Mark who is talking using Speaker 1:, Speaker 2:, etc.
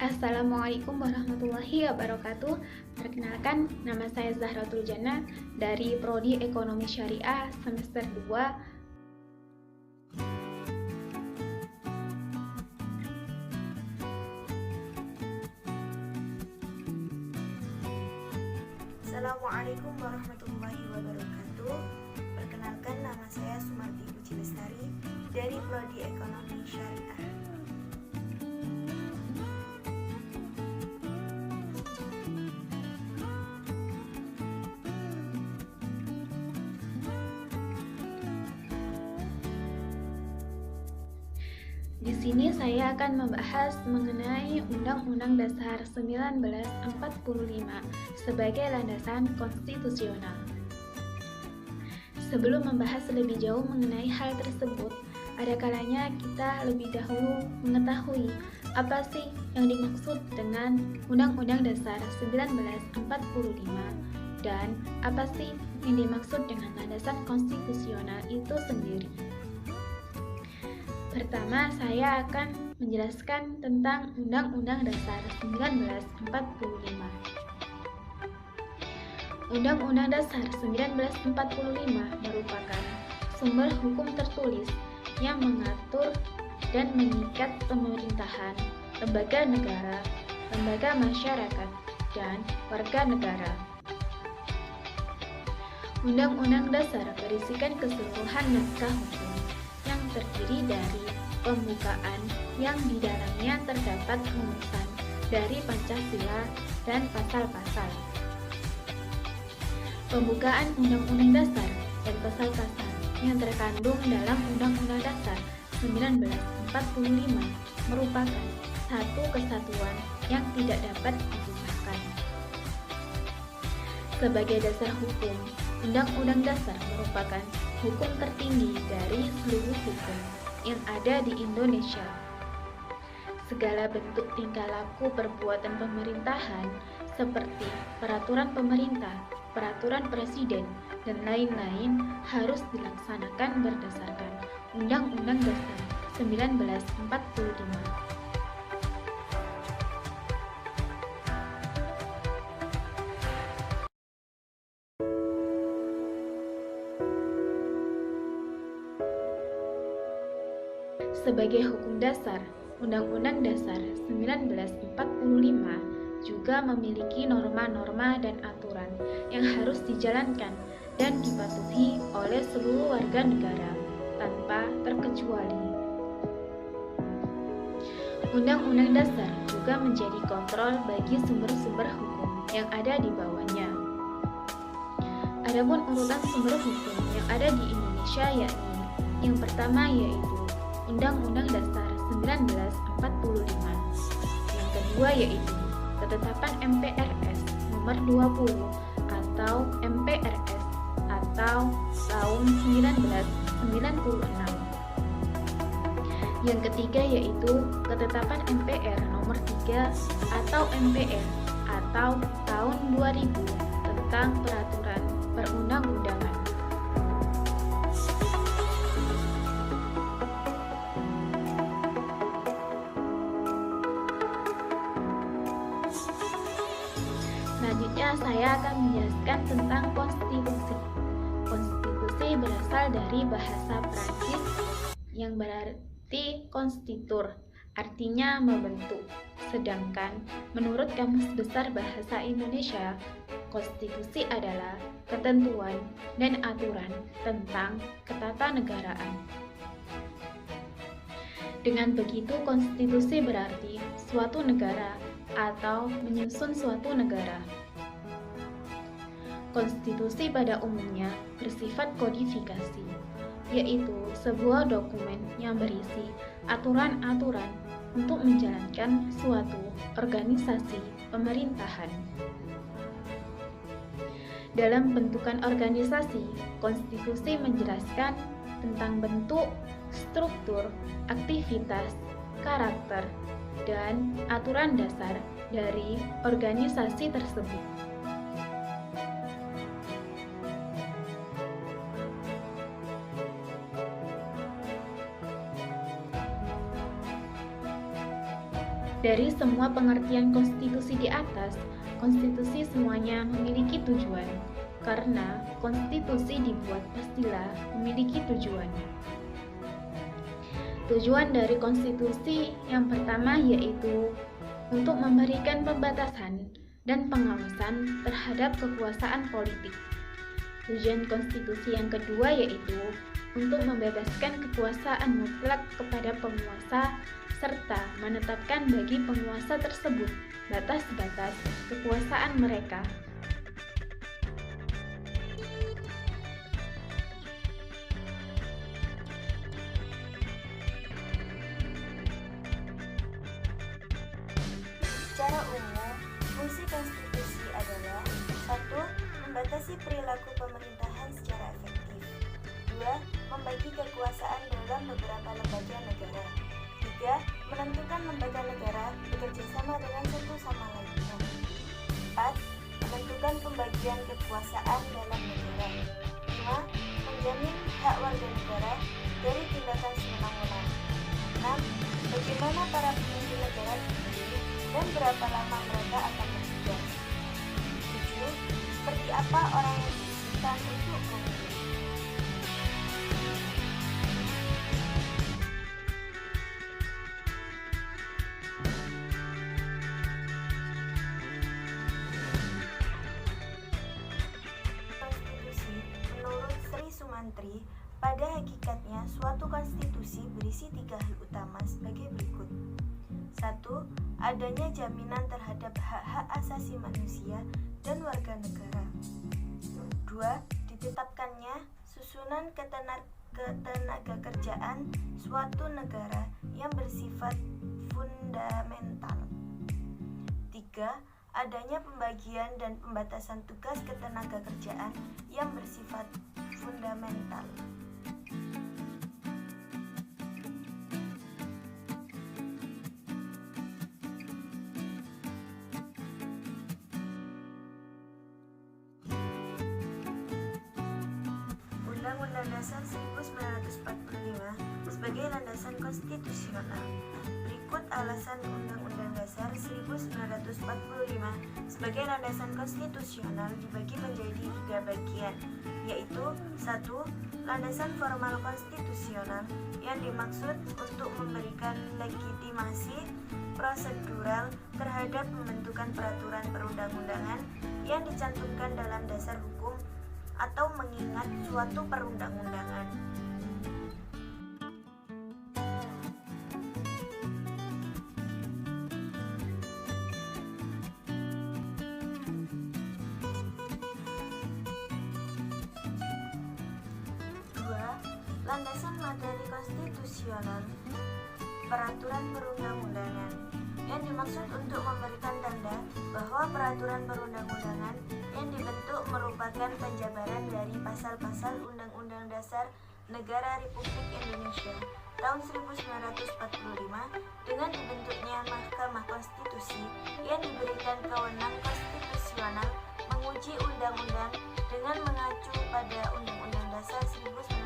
Speaker 1: Assalamualaikum warahmatullahi wabarakatuh. Perkenalkan, nama saya Zahratul Jannah dari Prodi Ekonomi Syariah semester 2.
Speaker 2: Assalamualaikum warahmatullahi wabarakatuh. Perkenalkan, nama saya Sumarti Puji Lestari dari Prodi Ekonomi Syariah.
Speaker 1: Di sini saya akan membahas mengenai Undang-Undang Dasar 1945 sebagai landasan konstitusional. Sebelum membahas lebih jauh mengenai hal tersebut, ada kalanya kita lebih dahulu mengetahui apa sih yang dimaksud dengan Undang-Undang Dasar 1945 dan apa sih yang dimaksud dengan landasan konstitusional itu sendiri. Pertama, saya akan menjelaskan tentang Undang-Undang Dasar 1945. Undang-Undang Dasar 1945 merupakan sumber hukum tertulis yang mengatur dan mengikat pemerintahan, lembaga negara, lembaga masyarakat, dan warga negara. Undang-Undang Dasar berisikan keseluruhan naskah hukum yang terdiri dari pembukaan yang di dalamnya terdapat rumusan dari Pancasila dan pasal-pasal. Pembukaan Undang-Undang Dasar dan pasal-pasal yang terkandung dalam Undang-Undang Dasar 1945 merupakan satu kesatuan yang tidak dapat dipisahkan. Sebagai dasar hukum, Undang-Undang Dasar merupakan hukum tertinggi dari seluruh hukum yang ada di Indonesia. Segala bentuk tingkah laku perbuatan pemerintahan seperti peraturan pemerintah, peraturan presiden, dan lain-lain harus dilaksanakan berdasarkan Undang-Undang Dasar 1945. Sebagai hukum dasar, Undang-Undang Dasar 1945 juga memiliki norma-norma dan aturan yang harus dijalankan dan dipatuhi oleh seluruh warga negara tanpa terkecuali. Undang-Undang Dasar juga menjadi kontrol bagi sumber-sumber hukum yang ada di bawahnya. Adapun urutan sumber hukum yang ada di Indonesia yakni yang pertama yaitu Undang-Undang Dasar 1945. Yang kedua yaitu Ketetapan MPRS nomor 20 atau MPRS atau tahun 1996. Yang ketiga yaitu Ketetapan MPR nomor 3 atau MPR atau tahun 2000 tentang peraturan perundang-undangan. Selanjutnya saya akan menjelaskan tentang konstitusi. Konstitusi berasal dari bahasa Prancis yang berarti konstitur, artinya membentuk. Sedangkan menurut Kamus Besar Bahasa Indonesia, konstitusi adalah ketentuan dan aturan tentang ketatanegaraan. Dengan begitu, konstitusi berarti suatu negara atau menyusun suatu negara. Konstitusi pada umumnya bersifat kodifikasi, yaitu sebuah dokumen yang berisi aturan-aturan untuk menjalankan suatu organisasi pemerintahan. Dalam bentukan organisasi, konstitusi menjelaskan tentang bentuk, struktur, aktivitas, karakter, dan aturan dasar dari organisasi tersebut. Dari semua pengertian konstitusi di atas, konstitusi semuanya memiliki tujuan. Karena konstitusi dibuat pastilah memiliki tujuan. Tujuan dari konstitusi yang pertama yaitu untuk memberikan pembatasan dan pengawasan terhadap kekuasaan politik. Tujuan konstitusi yang kedua yaitu untuk membebaskan kekuasaan mutlak kepada penguasa serta menetapkan bagi penguasa tersebut batas-batas kekuasaan mereka.
Speaker 2: Secara umum, fungsi konstitusi adalah 1. Membatasi perilaku pemerintahan secara efektif. 2. Membagi kekuasaan dalam beberapa lembaga negara. 3. Menentukan lembaga negara bekerja sama dengan satu sama lainnya. 4. Menentukan pembagian kekuasaan dalam negara. 5. Menjamin hak warga negara dari tindakan sewenang-wenang. 6. Bagaimana para pemimpin negara dipilih dan berapa lama mereka akan bertugas. 7. Seperti apa orang yang diizinkan untuk memilih. Konstitusi menurut Sri Sumantri, pada hakikatnya suatu konstitusi berisi 3 hal utama sebagai berikut. 1. Adanya jaminan terhadap hak-hak asasi manusia dan warga negara. 2. Ditetapkannya susunan ketenagakerjaan suatu negara yang bersifat fundamental. 3. Adanya pembagian dan pembatasan tugas ketenagakerjaan yang bersifat fundamental. Undang-Undang Dasar 1945 sebagai landasan konstitusional. Berikut alasan Undang-Undang Dasar 1945 sebagai landasan konstitusional dibagi menjadi 3 bagian, yaitu 1. Landasan formal konstitusional yang dimaksud untuk memberikan legitimasi prosedural terhadap pembentukan peraturan perundang-undangan yang dicantumkan dalam dasar hukum atau mengingat suatu perundang-undangan. 2. Landasan materi konstitusional peraturan perundang-undangan yang dimaksud untuk memberikan tanda bahwa peraturan perundang-undangan yang dibentuk merupakan penjabaran dari pasal-pasal Undang-Undang Dasar Negara Republik Indonesia tahun 1945 dengan dibentuknya Mahkamah Konstitusi yang diberikan kewenangan konstitusional menguji undang-undang dengan mengacu pada Undang-Undang Dasar 1945.